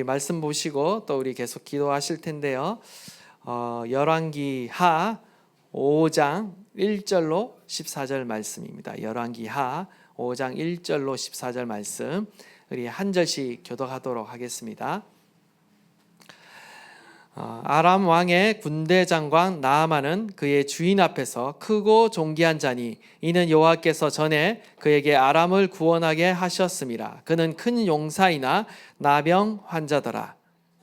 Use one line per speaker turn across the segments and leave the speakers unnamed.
우리 말씀 보시고 또 우리 계속 기도하실 텐데요. 열왕기 하 5장 1절로 14절 말씀입니다. 열왕기 하 5장 1절로 14절 말씀 우리 한 절씩 교독하도록 하겠습니다. 아람 왕의 군대 장관 나아만은 그의 주인 앞에서 크고 존귀한 자니 이는 여호와께서 전에 그에게 아람을 구원하게 하셨음이라. 그는 큰 용사이나 나병 환자더라.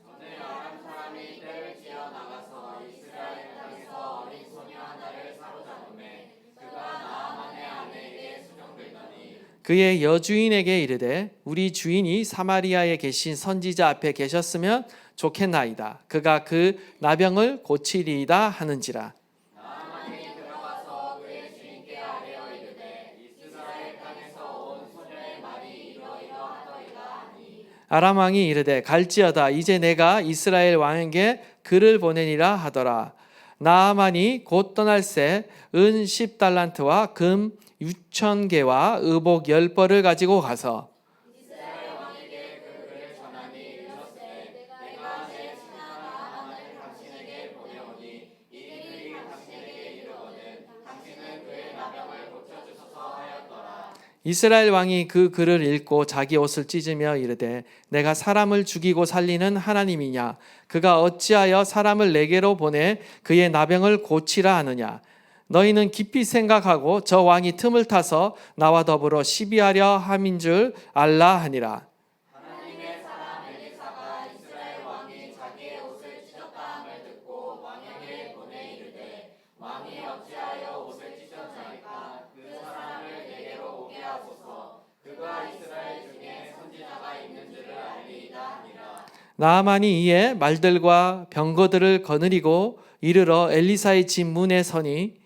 전에 아람 사람이 떼를 지어 나가서 이스라엘 땅에서 어린 소녀 하나를 사로잡음에 그가 나아만의 아내에게 수종들더니
그의 여주인에게 이르되 우리 주인이 사마리아에 계신 선지자 앞에 계셨으면 좋겠나이다. 그가 그 나병을 고치리이다 하는지라.
나아만이 들어가서 그의 주인께 아뢰어 이르되 이스라엘 땅에서 온 소녀의 말이 이러이러하더이다 하니
아람 왕이 이르되 갈지어다. 이제 내가 이스라엘 왕에게 글을 보내니라 하더라. 나아만이 곧 떠날새 은 10달란트와 금 6,000개와 의복 10벌을 가지고 가서
이스라엘 왕에게 그 글을 전하니 이르되 내가 내 신하 나아만을 당신에게 보내오니 이 글이 당신에게 이르거든 당신은 그의 나병을 고쳐주소서 하였더라.
이스라엘 왕이 그 글을 읽고 자기 옷을 찢으며 이르되 내가 사람을 죽이고 살리는 하나님이냐? 그가 어찌하여 사람을 내게로 보내 그의 나병을 고치라 하느냐? 너희는 깊이 생각하고 저 왕이 틈을 타서 나와 더불어 시비하려 함인 줄 알라 하니라.
하나님의 사람 엘리사가 이스라엘 왕이 자기의 옷을 찢었다 함을 듣고 왕에게 보내 이르되 왕이 어찌하여 옷을 찢었나이까? 그 사람을 내게로 오게 하소서. 그가 이스라엘 중에 선지자가 있는 줄을 알리이다 하니라.
나아만이 이에 말들과 병거들을 거느리고 이르러 엘리사의 집 문에 서니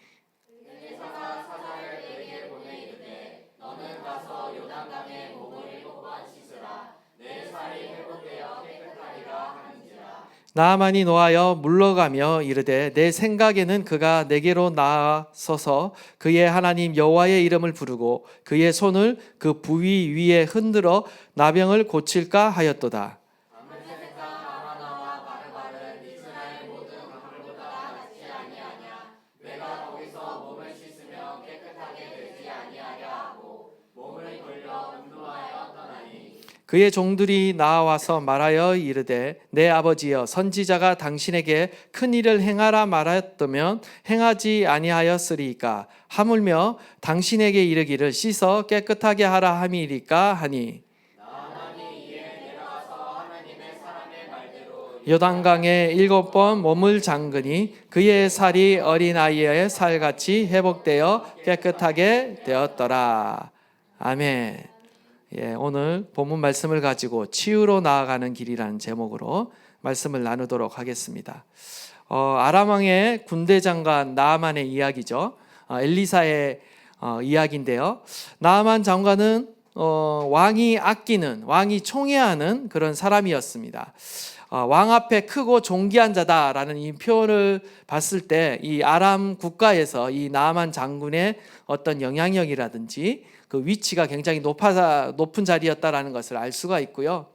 엘리사가 사자를 그에게 보내 이르되 너는 가서 요단강에 몸을 7번 씻으라. 내 살이 회복되어 깨끗하리라 하는지라.
나아만이 노하여 물러가며 이르되 내 생각에는 그가 내게로 나서서 그의 하나님 여호와의 이름을 부르고 그의 손을 그 부위 위에 흔들어 나병을 고칠까 하였도다.
아므세가 아마나와 바르바른 이스라엘 모든 강물보다 낫지 아니하냐? 내가 거기서 몸을 씻으면 깨끗하게 되지 아니하랴 하고 몸을 돌려 운동하여 떠나니
그의 종들이 나와서 말하여 이르되 내 아버지여 선지자가 당신에게 큰 일을 행하라 말하였다면 행하지 아니하였으리이까? 하물며 당신에게 이르기를 씻어 깨끗하게 하라 함이리까 하니
나아만이 이에 내려가서 하나님의 사람의 말대로
요단강에 7번 몸을 잠그니 그의 살이 어린아이의 살같이 회복되어 깨끗하게 되었더라. 아멘. 오늘 본문 말씀을 가지고 치유로 나아가는 길이라는 제목으로 말씀을 나누도록 하겠습니다. 아람 왕의 군대 장관 나아만의 이야기죠. 엘리사의 이야기인데요. 나아만 장관은 왕이 아끼는, 왕이 총애하는 그런 사람이었습니다. 왕 앞에 크고 존귀한 자다라는 이 표현을 봤을 때 이 아람 국가에서 이 나아만 장군의 어떤 영향력이라든지 그 위치가 굉장히 높은 자리였다라는 것을 알 수가 있고요.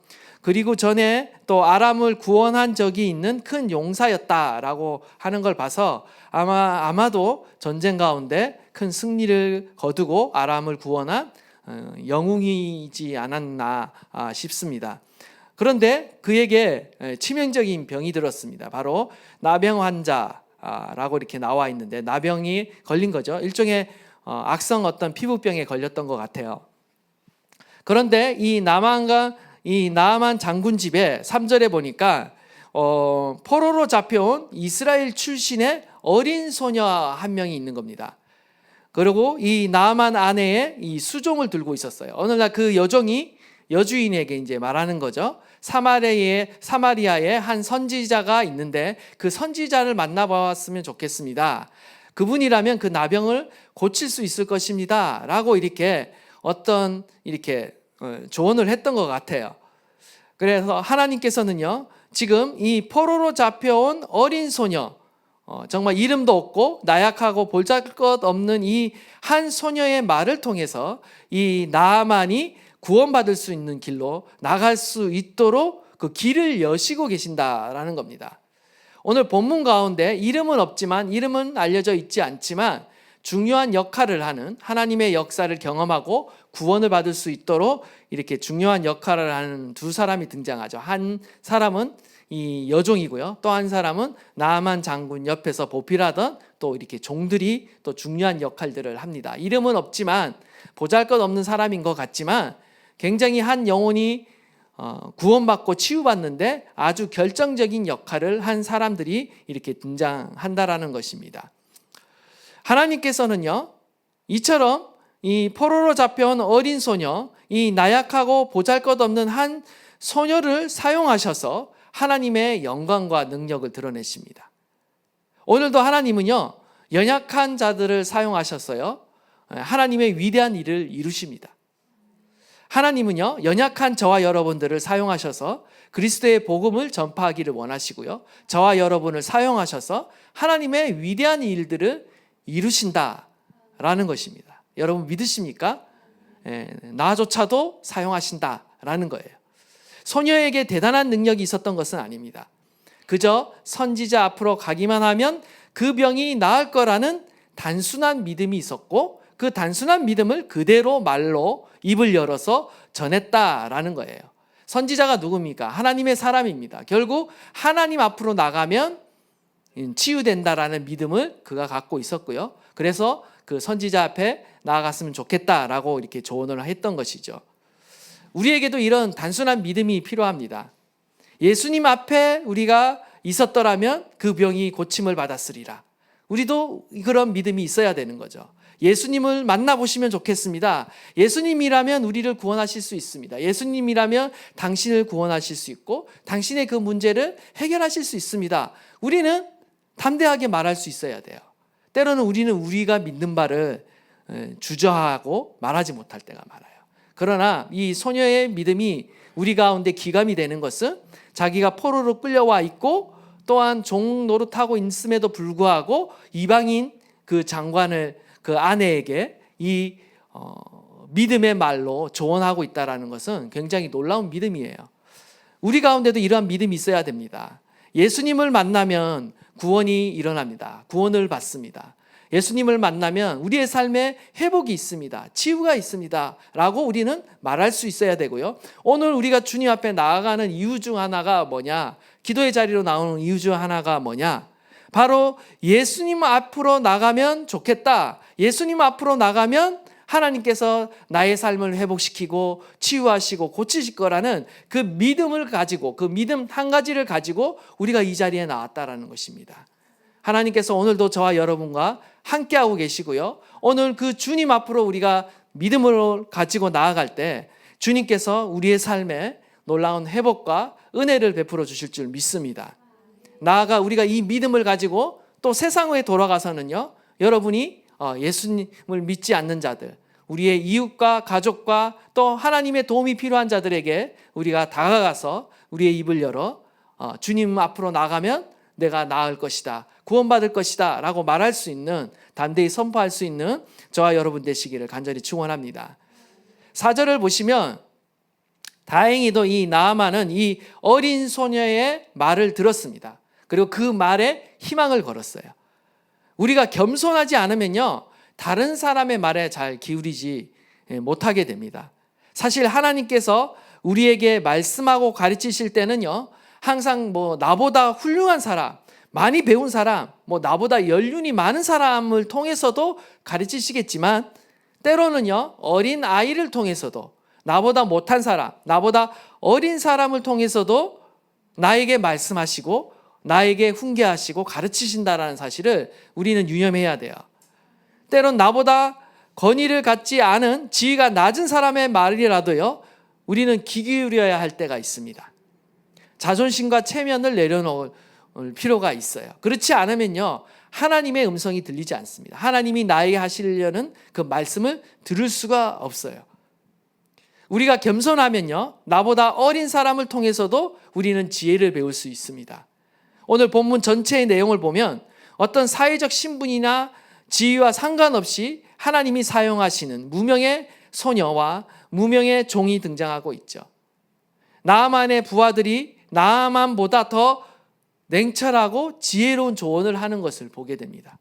그리고 전에 또 아람을 구원한 적이 있는 큰 용사였다라고 하는 걸 봐서 아마도 전쟁 가운데 큰 승리를 거두고 아람을 구원한 영웅이지 않았나 싶습니다. 그런데 그에게 치명적인 병이 들었습니다. 바로 나병 환자라고 이렇게 나와 있는데 나병이 걸린 거죠. 일종의 악성 어떤 피부병에 걸렸던 것 같아요. 그런데 이 나아만 장군 집에 3절에 보니까 포로로 잡혀온 이스라엘 출신의 어린 소녀 한 명이 있는 겁니다. 그리고 이 나아만 아내의 이 수종을 들고 있었어요. 어느 날 그 여주인에게 이제 말하는 거죠. 사마리아에 한 선지자가 있는데 그 선지자를 만나봤으면 좋겠습니다. 그분이라면 그 나병을 고칠 수 있을 것입니다. 라고 이렇게 조언을 했던 것 같아요. 그래서 하나님께서는요, 지금 이 포로로 잡혀온 어린 소녀, 정말 이름도 없고 나약하고 볼잘것 없는 이 한 소녀의 말을 통해서 이 나아만이 구원받을 수 있는 길로 나갈 수 있도록 그 길을 여시고 계신다라는 겁니다. 오늘 본문 가운데 이름은 알려져 있지 않지만 중요한 역할을 하는 하나님의 역사를 경험하고 구원을 받을 수 있도록 이렇게 중요한 역할을 하는 두 사람이 등장하죠. 한 사람은 이 여종이고요. 또 한 사람은 나아만 장군 옆에서 보필하던 또 이렇게 종들이 또 중요한 역할들을 합니다. 이름은 없지만 보잘것없는 사람인 것 같지만 굉장히 한 영혼이 구원받고 치유받는데 아주 결정적인 역할을 한 사람들이 이렇게 등장한다라는 것입니다. 하나님께서는요, 이처럼 이 포로로 잡혀온 어린 소녀, 이 나약하고 보잘것없는 한 소녀를 사용하셔서 하나님의 영광과 능력을 드러내십니다. 오늘도 하나님은요, 연약한 자들을 사용하셨어요. 하나님의 위대한 일을 이루십니다. 하나님은요, 연약한 저와 여러분들을 사용하셔서 그리스도의 복음을 전파하기를 원하시고요, 저와 여러분을 사용하셔서 하나님의 위대한 일들을 이루신다라는 것입니다. 여러분 믿으십니까? 나조차도 사용하신다라는 거예요. 소녀에게 대단한 능력이 있었던 것은 아닙니다. 그저 선지자 앞으로 가기만 하면 그 병이 나을 거라는 단순한 믿음이 있었고 그 단순한 믿음을 그대로 말로 입을 열어서 전했다라는 거예요. 선지자가 누굽니까? 하나님의 사람입니다. 결국 하나님 앞으로 나가면 치유된다라는 믿음을 그가 갖고 있었고요. 그래서 그 선지자 앞에 나아갔으면 좋겠다라고 이렇게 조언을 했던 것이죠. 우리에게도 이런 단순한 믿음이 필요합니다. 예수님 앞에 우리가 있었더라면 그 병이 고침을 받았으리라. 우리도 그런 믿음이 있어야 되는 거죠. 예수님을 만나보시면 좋겠습니다. 예수님이라면 우리를 구원하실 수 있습니다. 예수님이라면 당신을 구원하실 수 있고 당신의 그 문제를 해결하실 수 있습니다. 우리는 담대하게 말할 수 있어야 돼요. 때로는 우리는 우리가 믿는 바를 주저하고 말하지 못할 때가 많아요. 그러나 이 소녀의 믿음이 우리 가운데 기감이 되는 것은 자기가 포로로 끌려와 있고 또한 종 노릇하고 있음에도 불구하고 이방인 그 장관을 그 아내에게 이 믿음의 말로 조언하고 있다는 것은 굉장히 놀라운 믿음이에요. 우리 가운데도 이러한 믿음이 있어야 됩니다. 예수님을 만나면 구원이 일어납니다. 구원을 받습니다. 예수님을 만나면 우리의 삶에 회복이 있습니다. 치유가 있습니다. 라고 우리는 말할 수 있어야 되고요. 오늘 우리가 주님 앞에 나아가는 이유 중 하나가 뭐냐? 기도의 자리로 나오는 이유 중 하나가 뭐냐? 바로 예수님 앞으로 나가면 좋겠다. 예수님 앞으로 나가면 하나님께서 나의 삶을 회복시키고 치유하시고 고치실 거라는 그 믿음을 가지고 그 믿음 한 가지를 가지고 우리가 이 자리에 나왔다라는 것입니다. 하나님께서 오늘도 저와 여러분과 함께하고 계시고요. 오늘 그 주님 앞으로 우리가 믿음을 가지고 나아갈 때 주님께서 우리의 삶에 놀라운 회복과 은혜를 베풀어 주실 줄 믿습니다. 나아가 우리가 이 믿음을 가지고 또 세상에 돌아가서는요, 여러분이 예수님을 믿지 않는 자들, 우리의 이웃과 가족과 또 하나님의 도움이 필요한 자들에게 우리가 다가가서 우리의 입을 열어 주님 앞으로 나가면 내가 나을 것이다, 구원받을 것이다 라고 말할 수 있는, 담대히 선포할 수 있는 저와 여러분 되시기를 간절히 축원합니다. 4절을 보시면 다행히도 이 나아만은 이 어린 소녀의 말을 들었습니다. 그리고 그 말에 희망을 걸었어요. 우리가 겸손하지 않으면요, 다른 사람의 말에 잘 기울이지 못하게 됩니다. 사실 하나님께서 우리에게 말씀하고 가르치실 때는요, 항상 나보다 훌륭한 사람, 많이 배운 사람, 나보다 연륜이 많은 사람을 통해서도 가르치시겠지만 때로는요, 어린 아이를 통해서도, 나보다 못한 사람, 나보다 어린 사람을 통해서도 나에게 말씀하시고 나에게 훈계하시고 가르치신다라는 사실을 우리는 유념해야 돼요. 때론 나보다 권위를 갖지 않은 지위가 낮은 사람의 말이라도요, 우리는 귀 기울여야 할 때가 있습니다. 자존심과 체면을 내려놓을 필요가 있어요. 그렇지 않으면요, 하나님의 음성이 들리지 않습니다. 하나님이 나에게 하시려는 그 말씀을 들을 수가 없어요. 우리가 겸손하면요, 나보다 어린 사람을 통해서도 우리는 지혜를 배울 수 있습니다. 오늘 본문 전체의 내용을 보면 어떤 사회적 신분이나 지위와 상관없이 하나님이 사용하시는 무명의 소녀와 무명의 종이 등장하고 있죠. 나아만의 부하들이 나아만보다 더 냉철하고 지혜로운 조언을 하는 것을 보게 됩니다.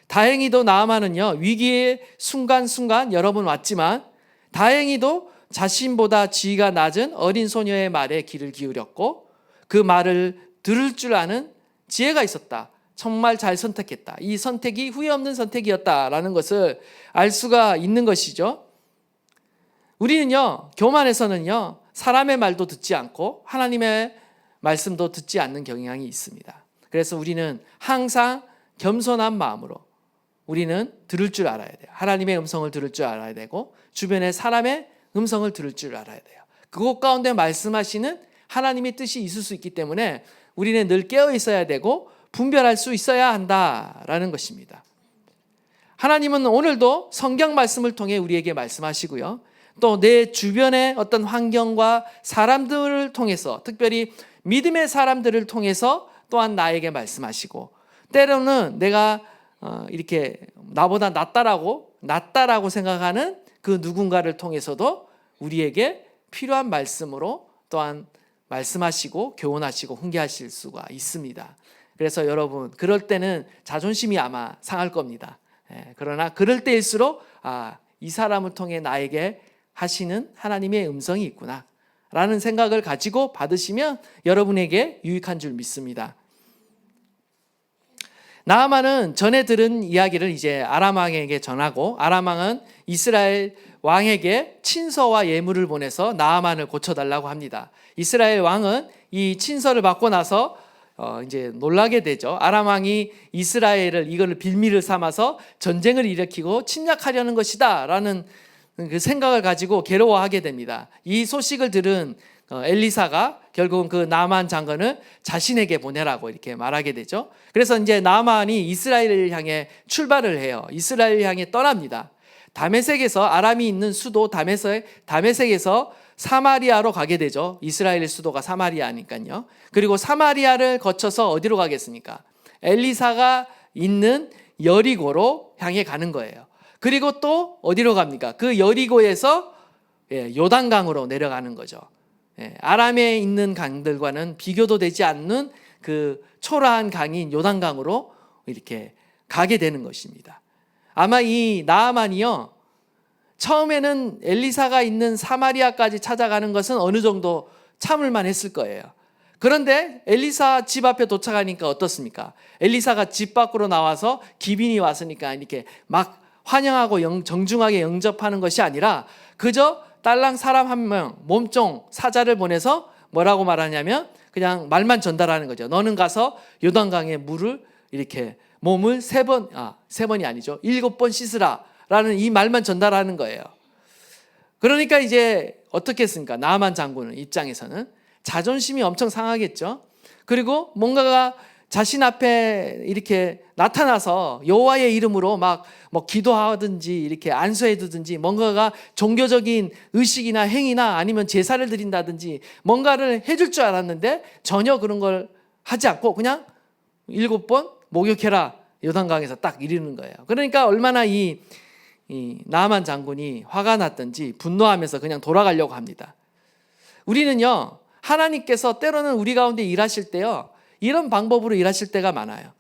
다행히도 나아만은요, 위기의 순간순간 여러 번 왔지만 다행히도 자신보다 지위가 낮은 어린 소녀의 말에 귀를 기울였고 그 말을 들을 줄 아는 지혜가 있었다. 정말 잘 선택했다. 이 선택이 후회 없는 선택이었다라는 것을 알 수가 있는 것이죠. 우리는요, 교만에서는요, 사람의 말도 듣지 않고 하나님의 말씀도 듣지 않는 경향이 있습니다. 그래서 우리는 항상 겸손한 마음으로 우리는 들을 줄 알아야 돼요. 하나님의 음성을 들을 줄 알아야 되고 주변의 사람의 음성을 들을 줄 알아야 돼요. 그곳 가운데 말씀하시는 하나님의 뜻이 있을 수 있기 때문에 우리는 늘 깨어 있어야 되고 분별할 수 있어야 한다라는 것입니다. 하나님은 오늘도 성경 말씀을 통해 우리에게 말씀하시고요. 또 내 주변의 어떤 환경과 사람들을 통해서, 특별히 믿음의 사람들을 통해서 또한 나에게 말씀하시고, 때로는 내가 이렇게 나보다 낫다라고 생각하는 그 누군가를 통해서도 우리에게 필요한 말씀으로 또한 말씀하시고 교훈하시고 훈계하실 수가 있습니다. 그래서 여러분, 그럴 때는 자존심이 아마 상할 겁니다. 그러나 그럴 때일수록 이 사람을 통해 나에게 하시는 하나님의 음성이 있구나 라는 생각을 가지고 받으시면 여러분에게 유익한 줄 믿습니다. 나아만은 전에 들은 이야기를 이제 아람 왕에게 전하고, 아람 왕은 이스라엘 왕에게 친서와 예물을 보내서 나아만을 고쳐달라고 합니다. 이스라엘 왕은 이 친서를 받고 나서 이제 놀라게 되죠. 아람 왕이 이스라엘을 이거를 빌미를 삼아서 전쟁을 일으키고 침략하려는 것이다라는 그 생각을 가지고 괴로워하게 됩니다. 이 소식을 들은 엘리사가 결국은 그 나아만 장관을 자신에게 보내라고 이렇게 말하게 되죠. 그래서 이제 나아만이 이스라엘을 향해 출발을 해요. 이스라엘을 향해 떠납니다. 다메섹에서, 아람이 있는 수도 다메섹에서 사마리아로 가게 되죠. 이스라엘 수도가 사마리아니까요. 그리고 사마리아를 거쳐서 어디로 가겠습니까? 엘리사가 있는 여리고로 향해 가는 거예요. 그리고 또 어디로 갑니까? 그 여리고에서 요단강으로 내려가는 거죠. 아람에 있는 강들과는 비교도 되지 않는 그 초라한 강인 요단강으로 이렇게 가게 되는 것입니다. 아마 이 나아만이요, 처음에는 엘리사가 있는 사마리아까지 찾아가는 것은 어느 정도 참을만 했을 거예요. 그런데 엘리사 집 앞에 도착하니까 어떻습니까? 엘리사가 집 밖으로 나와서 기빈이 왔으니까 이렇게 막 환영하고 정중하게 영접하는 것이 아니라 그저 딸랑 사람 한 명, 몸종 사자를 보내서 뭐라고 말하냐면 그냥 말만 전달하는 거죠. 너는 가서 요단강에 물을 이렇게 몸을 세 번이 아니죠. 7번 씻으라 라는 이 말만 전달하는 거예요. 그러니까 이제 어떻게 했습니까? 나아만 장군의 입장에서는 자존심이 엄청 상하겠죠. 그리고 뭔가가 자신 앞에 이렇게 나타나서 여호와의 이름으로 막 뭐 기도하든지 이렇게 안수해두든지 뭔가가 종교적인 의식이나 행위나 아니면 제사를 드린다든지 뭔가를 해줄 줄 알았는데 전혀 그런 걸 하지 않고 그냥 7번 목욕해라 요단강에서 딱 이르는 거예요. 그러니까 얼마나 이 나아만 장군이 화가 났든지 분노하면서 그냥 돌아가려고 합니다. 우리는요, 하나님께서 때로는 우리 가운데 일하실 때요, 이런 방법으로 일하실 때가 많아요.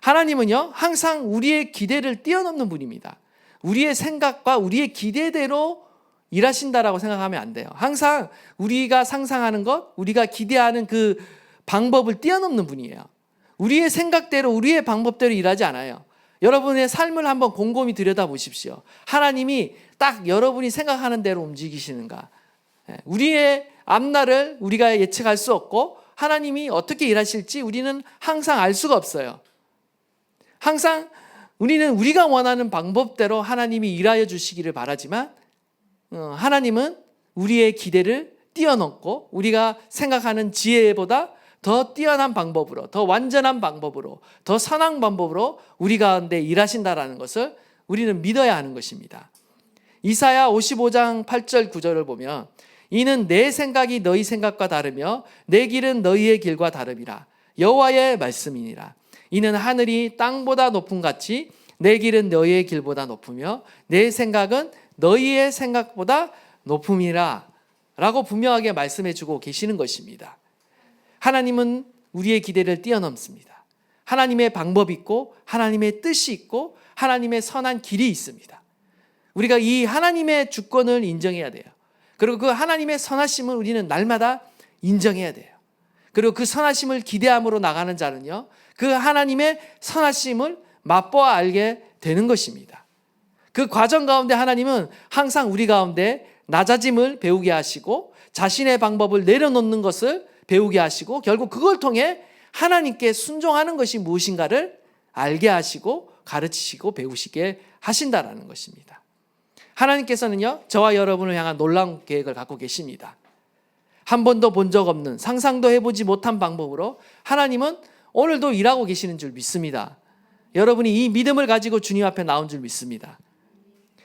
하나님은요, 항상 우리의 기대를 뛰어넘는 분입니다. 우리의 생각과 우리의 기대대로 일하신다라고 생각하면 안 돼요. 항상 우리가 상상하는 것, 우리가 기대하는 그 방법을 뛰어넘는 분이에요. 우리의 생각대로, 우리의 방법대로 일하지 않아요. 여러분의 삶을 한번 곰곰이 들여다보십시오. 하나님이 딱 여러분이 생각하는 대로 움직이시는가? 우리의 앞날을 우리가 예측할 수 없고 하나님이 어떻게 일하실지 우리는 항상 알 수가 없어요. 항상 우리는 우리가 원하는 방법대로 하나님이 일하여 주시기를 바라지만 하나님은 우리의 기대를 뛰어넘고 우리가 생각하는 지혜보다 더 뛰어난 방법으로, 더 완전한 방법으로, 더 선한 방법으로 우리 가운데 일하신다라는 것을 우리는 믿어야 하는 것입니다. 이사야 55장 8절 9절을 보면 이는 내 생각이 너희 생각과 다르며 내 길은 너희의 길과 다름이라. 여호와의 말씀이니라. 이는 하늘이 땅보다 높음 같이 내 길은 너희의 길보다 높으며 내 생각은 너희의 생각보다 높음이라 라고 분명하게 말씀해 주고 계시는 것입니다. 하나님은 우리의 기대를 뛰어넘습니다. 하나님의 방법이 있고 하나님의 뜻이 있고 하나님의 선한 길이 있습니다. 우리가 이 하나님의 주권을 인정해야 돼요. 그리고 그 하나님의 선하심을 우리는 날마다 인정해야 돼요. 그리고 그 선하심을 기대함으로 나가는 자는요, 그 하나님의 선하심을 맛보아 알게 되는 것입니다. 그 과정 가운데 하나님은 항상 우리 가운데 낮아짐을 배우게 하시고 자신의 방법을 내려놓는 것을 배우게 하시고 결국 그걸 통해 하나님께 순종하는 것이 무엇인가를 알게 하시고 가르치시고 배우시게 하신다라는 것입니다. 하나님께서는요, 저와 여러분을 향한 놀라운 계획을 갖고 계십니다. 한 번도 본 적 없는, 상상도 해보지 못한 방법으로 하나님은 오늘도 일하고 계시는 줄 믿습니다. 여러분이 이 믿음을 가지고 주님 앞에 나온 줄 믿습니다.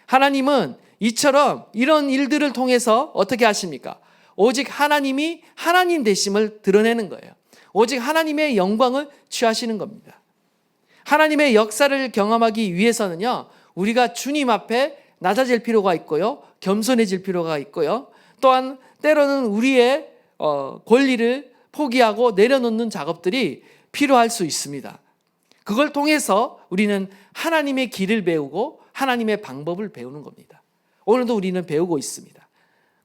하나님은 이처럼 이런 일들을 통해서 어떻게 하십니까? 오직 하나님이 하나님 되심을 드러내는 거예요. 오직 하나님의 영광을 취하시는 겁니다. 하나님의 역사를 경험하기 위해서는요, 우리가 주님 앞에 낮아질 필요가 있고요, 겸손해질 필요가 있고요, 또한 때로는 우리의 권리를 포기하고 내려놓는 작업들이 필요할 수 있습니다. 그걸 통해서 우리는 하나님의 길을 배우고 하나님의 방법을 배우는 겁니다. 오늘도 우리는 배우고 있습니다.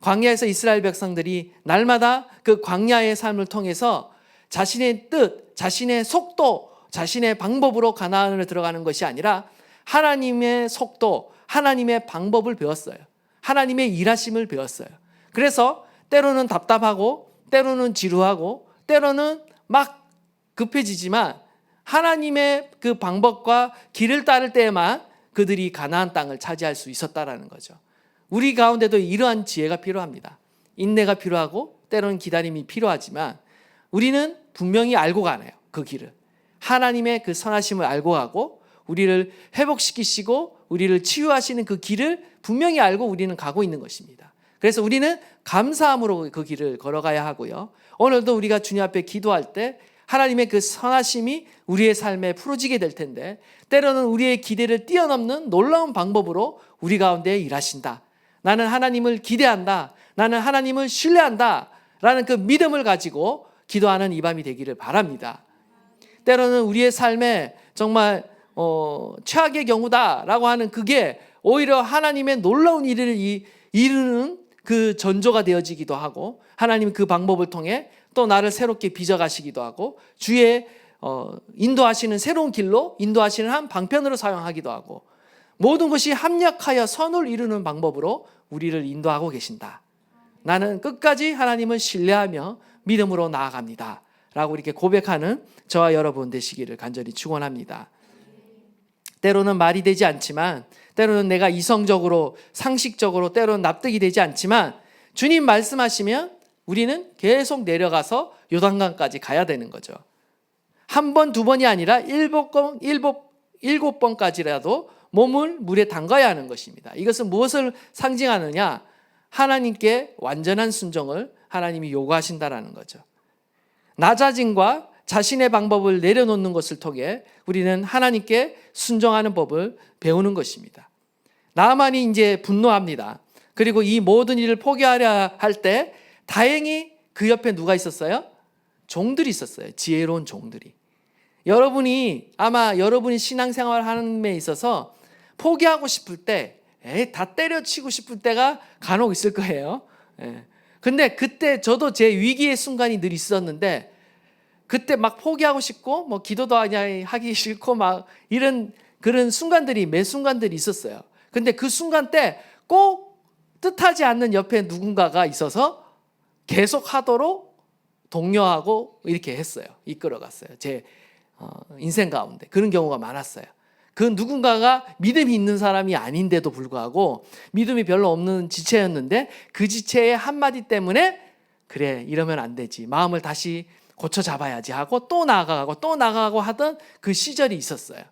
광야에서 이스라엘 백성들이 날마다 그 광야의 삶을 통해서 자신의 뜻, 자신의 속도, 자신의 방법으로 가나안을 들어가는 것이 아니라 하나님의 속도, 하나님의 방법을 배웠어요. 하나님의 일하심을 배웠어요. 그래서 때로는 답답하고 때로는 지루하고 때로는 막 급해지지만 하나님의 그 방법과 길을 따를 때에만 그들이 가나안 땅을 차지할 수 있었다라는 거죠. 우리 가운데도 이러한 지혜가 필요합니다. 인내가 필요하고 때로는 기다림이 필요하지만 우리는 분명히 알고 가네요. 그 길을. 하나님의 그 선하심을 알고 가고 우리를 회복시키시고 우리를 치유하시는 그 길을 분명히 알고 우리는 가고 있는 것입니다. 그래서 우리는 감사함으로 그 길을 걸어가야 하고요. 오늘도 우리가 주님 앞에 기도할 때 하나님의 그 선하심이 우리의 삶에 풀어지게 될 텐데 때로는 우리의 기대를 뛰어넘는 놀라운 방법으로 우리 가운데 일하신다. 나는 하나님을 기대한다. 나는 하나님을 신뢰한다. 라는 그 믿음을 가지고 기도하는 이 밤이 되기를 바랍니다. 때로는 우리의 삶에 정말 최악의 경우다라고 하는 그게 오히려 하나님의 놀라운 일을 이루는 그 전조가 되어지기도 하고 하나님 그 방법을 통해 또 나를 새롭게 빚어가시기도 하고 주의 인도하시는 새로운 길로 인도하시는 한 방편으로 사용하기도 하고 모든 것이 합력하여 선을 이루는 방법으로 우리를 인도하고 계신다. 나는 끝까지 하나님을 신뢰하며 믿음으로 나아갑니다. 라고 이렇게 고백하는 저와 여러분 되시기를 간절히 축원합니다. 때로는 말이 되지 않지만 때로는 내가 이성적으로 상식적으로 때로는 납득이 되지 않지만 주님 말씀하시면 우리는 계속 내려가서 요단강까지 가야 되는 거죠. 한 번, 두 번이 아니라 일곱 번까지라도 몸을 물에 담가야 하는 것입니다. 이것은 무엇을 상징하느냐? 하나님께 완전한 순종을 하나님이 요구하신다라는 거죠. 낮아짐과 자신의 방법을 내려놓는 것을 통해 우리는 하나님께 순종하는 법을 배우는 것입니다. 나아만이 이제 분노합니다. 그리고 이 모든 일을 포기하려 할 때 다행히 그 옆에 누가 있었어요? 종들이 있었어요. 지혜로운 종들이. 여러분이 신앙생활 하는 데 있어서 포기하고 싶을 때, 다 때려치고 싶을 때가 간혹 있을 거예요. 근데 그때 저도 제 위기의 순간이 늘 있었는데 그때 막 포기하고 싶고 뭐 기도도 하기 싫고 막 이런 그런 순간들이 매 순간들이 있었어요. 근데 그 순간 때 꼭 뜻하지 않는 옆에 누군가가 있어서 계속 하도록 독려하고 이렇게 했어요. 이끌어갔어요. 제 인생 가운데 그런 경우가 많았어요. 그 누군가가 믿음이 있는 사람이 아닌데도 불구하고 믿음이 별로 없는 지체였는데 그 지체의 한마디 때문에 그래 이러면 안 되지 마음을 다시 고쳐 잡아야지 하고 또 나아가고 하던 그 시절이 있었어요.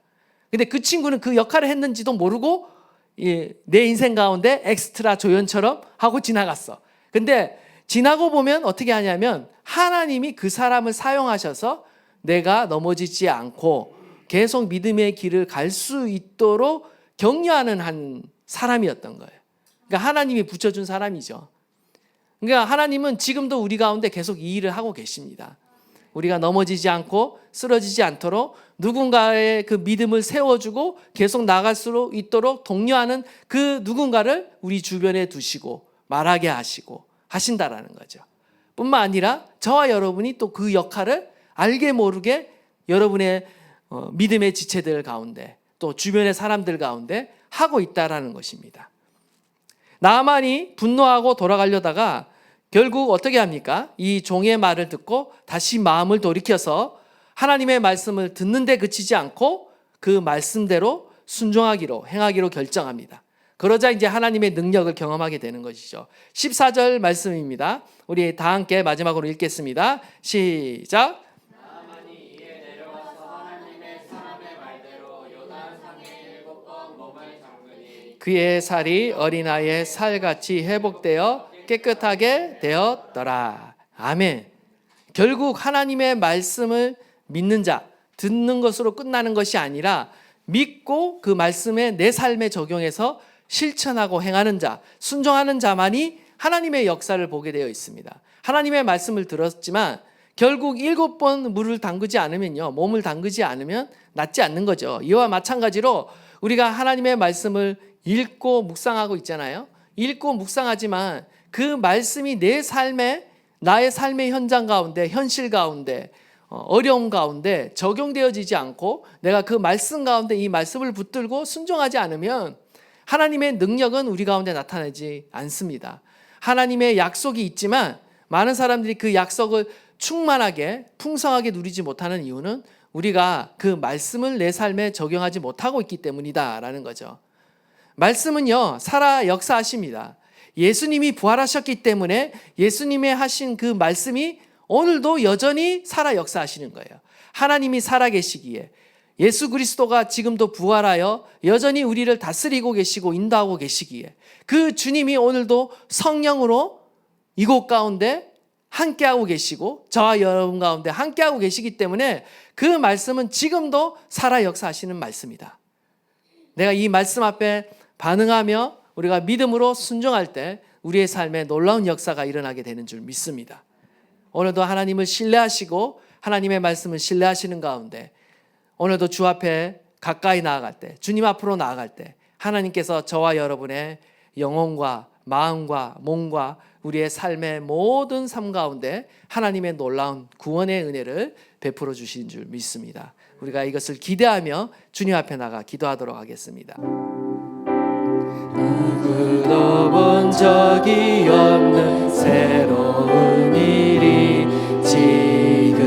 근데 그 친구는 그 역할을 했는지도 모르고 내 인생 가운데 엑스트라 조연처럼 하고 지나갔어. 근데 지나고 보면 어떻게 하냐면 하나님이 그 사람을 사용하셔서 내가 넘어지지 않고 계속 믿음의 길을 갈 수 있도록 격려하는 한 사람이었던 거예요. 그러니까 하나님이 붙여준 사람이죠. 그러니까 하나님은 지금도 우리 가운데 계속 이 일을 하고 계십니다. 우리가 넘어지지 않고 쓰러지지 않도록 누군가의 그 믿음을 세워주고 계속 나갈 수 있도록 독려하는 그 누군가를 우리 주변에 두시고 말하게 하시고 하신다라는 거죠. 뿐만 아니라 저와 여러분이 또 그 역할을 알게 모르게 여러분의 믿음의 지체들 가운데 또 주변의 사람들 가운데 하고 있다라는 것입니다. 나아만이 분노하고 돌아가려다가 결국 어떻게 합니까? 이 종의 말을 듣고 다시 마음을 돌이켜서 하나님의 말씀을 듣는데 그치지 않고 그 말씀대로 순종하기로 행하기로 결정합니다. 그러자 이제 하나님의 능력을 경험하게 되는 것이죠. 14절 말씀입니다. 우리 다 함께 마지막으로 읽겠습니다. 시작.
나아만이 이에 내려가서 하나님의 사람의 말대로 요단강에 7번 몸을 담그니
그의 살이 어린아이의 살같이 회복되어 깨끗하게 되었더라. 아멘. 결국 하나님의 말씀을 믿는 자, 듣는 것으로 끝나는 것이 아니라 믿고 그 말씀에 내 삶에 적용해서 실천하고 행하는 자, 순종하는 자만이 하나님의 역사를 보게 되어 있습니다. 하나님의 말씀을 들었지만 결국 7번 물을 담그지 않으면요, 몸을 담그지 않으면 낫지 않는 거죠. 이와 마찬가지로 우리가 하나님의 말씀을 읽고 묵상하고 있잖아요. 읽고 묵상하지만 그 말씀이 내 삶에, 나의 삶의 현장 가운데, 현실 가운데, 어려움 가운데 적용되어지지 않고 내가 그 말씀 가운데 이 말씀을 붙들고 순종하지 않으면 하나님의 능력은 우리 가운데 나타나지 않습니다. 하나님의 약속이 있지만 많은 사람들이 그 약속을 충만하게 풍성하게 누리지 못하는 이유는 우리가 그 말씀을 내 삶에 적용하지 못하고 있기 때문이다라는 거죠. 말씀은요, 살아 역사하십니다. 예수님이 부활하셨기 때문에 예수님의 하신 그 말씀이 오늘도 여전히 살아 역사하시는 거예요. 하나님이 살아계시기에 예수 그리스도가 지금도 부활하여 여전히 우리를 다스리고 계시고 인도하고 계시기에 그 주님이 오늘도 성령으로 이곳 가운데 함께하고 계시고 저와 여러분 가운데 함께하고 계시기 때문에 그 말씀은 지금도 살아 역사하시는 말씀이다. 내가 이 말씀 앞에 반응하며 우리가 믿음으로 순종할 때 우리의 삶에 놀라운 역사가 일어나게 되는 줄 믿습니다. 오늘도 하나님을 신뢰하시고 하나님의 말씀을 신뢰하시는 가운데 오늘도 주 앞에 가까이 나아갈 때, 주님 앞으로 나아갈 때 하나님께서 저와 여러분의 영혼과 마음과 몸과 우리의 삶의 모든 삶 가운데 하나님의 놀라운 구원의 은혜를 베풀어 주신 줄 믿습니다. 우리가 이것을 기대하며 주님 앞에 나가 기도하도록 하겠습니다. 누구도 본 적이 없는 새로운 일이 지금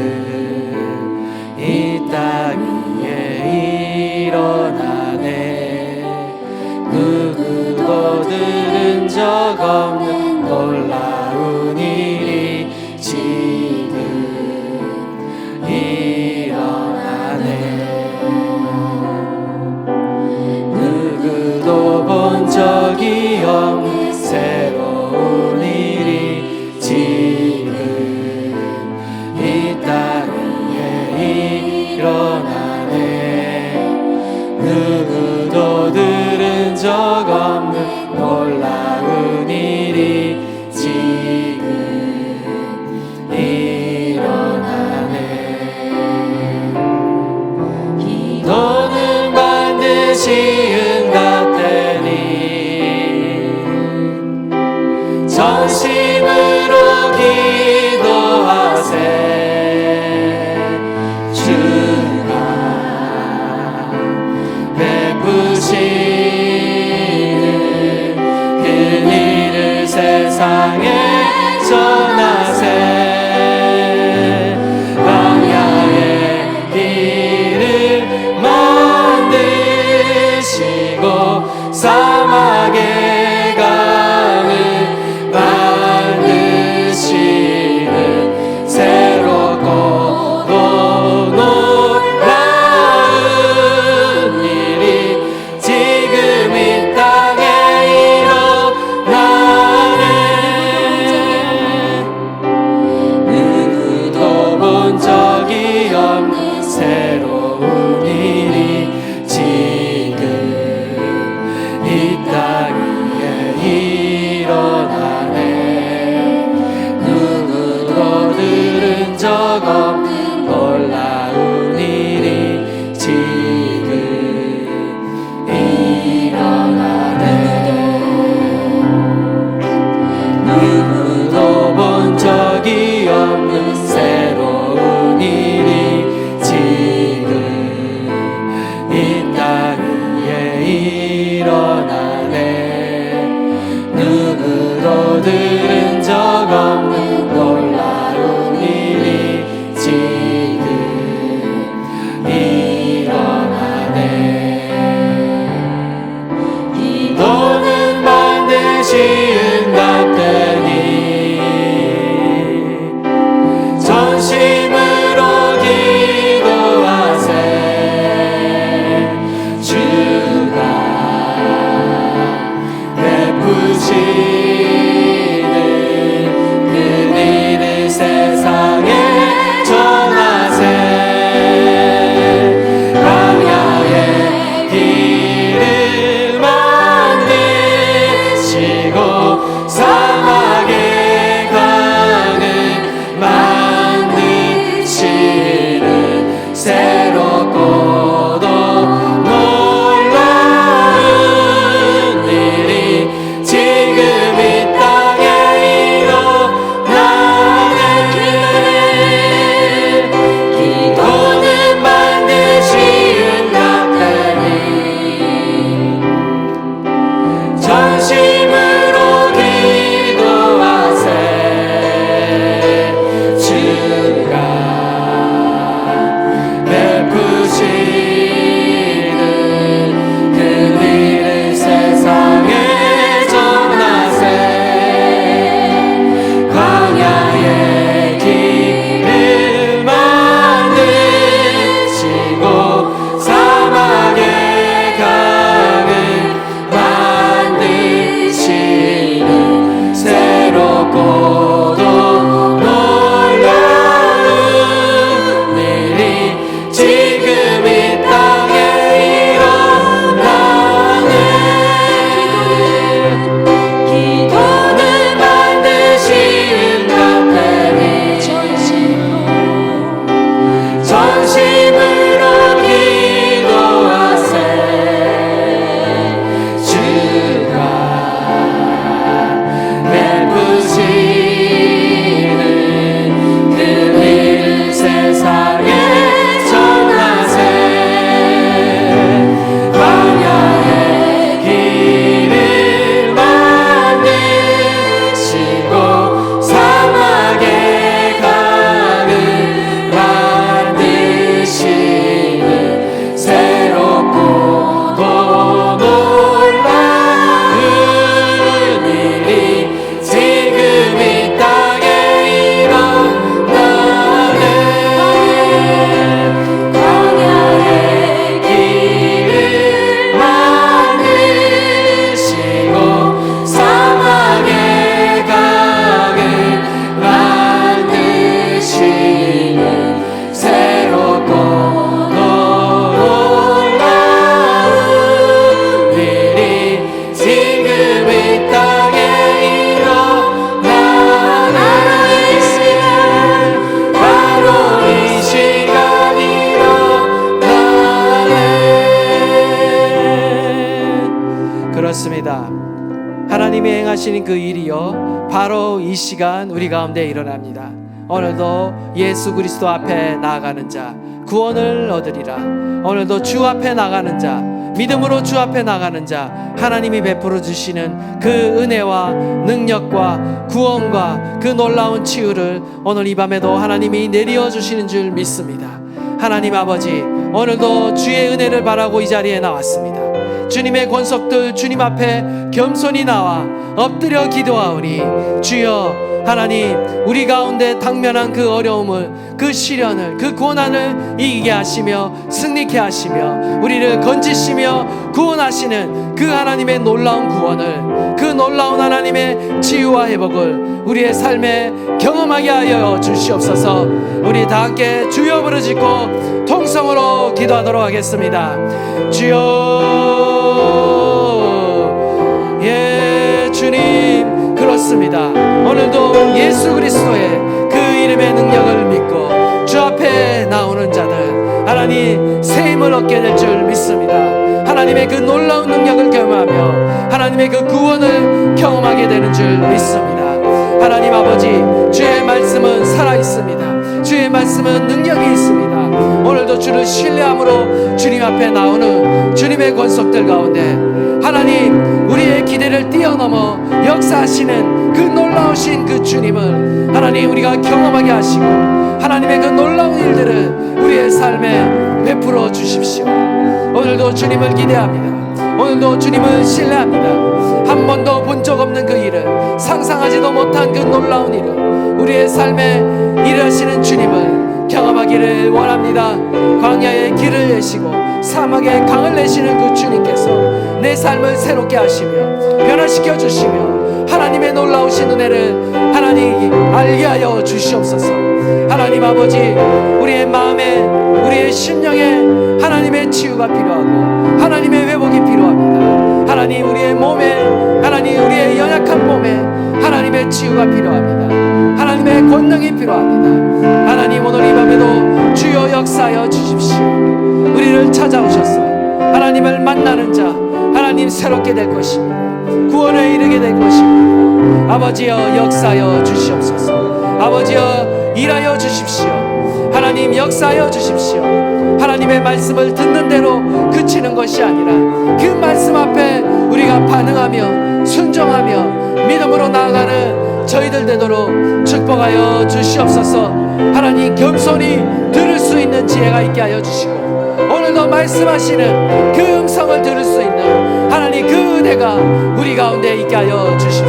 이 땅 위에 일어나네. 누구도 들은 적 없는 놀라운 일이 지금 일어나네. 누구도 본 적이 없는 새로운 일이 지금 이 땅 위에 일어나네. 누구도 들은 적 없는 놀라운 일이 지금 일어나네. 기도는 반드시 응답되니 전심으로 기도하세. 주가 베푸시는 그 일을 세상에 전하세. 광야의 길을 만드시고 사막의 강을 만드시고 누구도 본 적이 없는 새로운 일이 지금 이 땅 위에 일어나네. 누구도 들은 적 없는 놀라운 일이 지금 일어나네. 기도는 반드시 응답되니 전심으로 기도하세. 주가 베푸시는 그 일을 세상에 전하세. 광야의 길을 만드시고 사막의 강을 만드시는 새롭고도 놀라운 일이 지금 이 땅에 일어나네. 기도는 반드시 응답되니 전심으로 기도하세. 주가 베푸시는 그 일을 세상에 전하세. 광야의 길을 만드시고 사막의 강을 만드시는 새롭고도 놀라운 일이 지금 이 땅에 일어나네. 기도는 반드시 응답되니 전심으로 기도하세. 주가 베푸시는 그 일을 세상에 전하세. 광야의 길을 만드시고 사막의 강을 만드시는 새롭고도 놀라운 일이 지금 이 땅에 일어나네. 광야의 길을 만드시고 사막의 강을 만드시는 새롭고도 놀라운 일이 지금 이 땅에 일어나네. 바로 이 시간 일어나네. 그렇습니다. 하나님이 행하시는 그 일이요 바로 이 시간 우리 가운데 일어납니다. 오늘도 예수 그리스도 앞에 나아가는 자 구원을 얻으리라. 오늘도 주 앞에 나가는 자, 믿음으로 주 앞에 나가는 자, 하나님이 베풀어 주시는 그 은혜와 능력과 구원과 그 놀라운 치유를 오늘 이 밤에도 하나님이 내려 주시는 줄 믿습니다. 하나님 아버지, 오늘도 주의 은혜를 바라고 이 자리에 나왔습니다. 주님의 권속들 주님 앞에 겸손히 나와 엎드려 기도하오니, 주여 하나님, 우리 가운데 당면한 그 어려움을, 그 시련을, 그 고난을 이기게 하시며 승리케 하시며 우리를 건지시며 구원하시는 그 하나님의 놀라운 구원을, 그 놀라운 하나님의 치유와 회복을 우리의 삶에 경험하게 하여 주시옵소서. 우리 다 함께 주여 부르짖고 통성으로 기도하도록 하겠습니다. 주여, 예 주님, 그렇습니다. 오늘도 예수 그리스도의 그 이름의 능력을 믿고 주 앞에 나오는 자들, 하나님 새 힘을 얻게 될 줄 믿습니다. 하나님의 그 놀라운 능력을 경험하며 하나님의 그 구원을 경험하게 되는 줄 믿습니다. 하나님 아버지, 주의 말씀은 살아있습니다. 주의 말씀은 능력이 있습니다. 오늘도 주를 신뢰함으로 주님 앞에 나오는 주님의 권속들 가운데 하나님, 우리의 기대를 뛰어넘어 역사하시는 그 놀라우신 그 주님을 하나님 우리가 경험하게 하시고 하나님의 그 놀라운 일들을 우리의 삶에 베풀어 주십시오. 오늘도 주님을 기대합니다. 오늘도 주님을 신뢰합니다. 한 번도 본 적 없는 그 일을, 상상하지도 못한 그 놀라운 일을 우리의 삶에 일하시는 주님을 경험하기를 원합니다. 광야의 길을 내시고 사막에 강을 내시는 그 주님께서 내 삶을 새롭게 하시며 변화시켜 주시며 하나님의 놀라우신 은혜를 하나님 알게 하여 주시옵소서. 하나님 아버지, 우리의 마음에, 우리의 심령에 하나님의 치유가 필요하고 하나님의 회복이 필요합니다. 하나님, 우리의 몸에, 하나님 우리의 연약한 몸에 하나님의 치유가 필요합니다. 하나님의 권능이 필요합니다. 하나님, 오늘 이 밤에도 주여 역사하여 주십시오. 우리를 찾아오셔서 하나님을 만나는 자 하나님 새롭게 될 것입니다. 구원에 이르게 될 것입니다. 아버지여 역사하여 주시옵소서. 아버지여 일하여 주십시오. 하나님 역사하여 주십시오. 하나님의 말씀을 듣는 대로 그치는 것이 아니라 그 말씀 앞에 우리가 반응하며 순종하며 믿음으로 나아가는 저희들 되도록 축복하여 주시옵소서. 하나님, 겸손히 들을 수 있는 지혜가 있게 하여 주시고 오늘도 말씀하시는 그 음성을 들을 수 있는 하나님 그 은혜가 우리 가운데 있게 하여 주십시오.